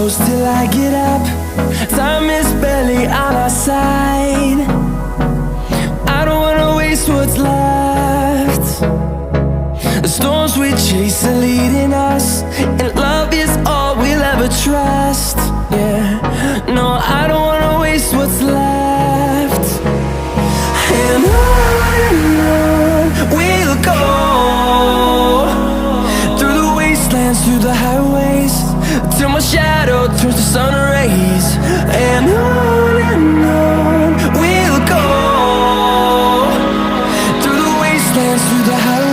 close till I get up. Time is barely on our side. I don't wanna waste what's left. The storms we chase are leading us, and love is all we'll ever trust. Yeah, no, I don't wanna waste what's left. And on we'll go, through the wastelands, through the highways, till my shadow turns to sun rays. And on we'll go, through the wastelands, through the highways.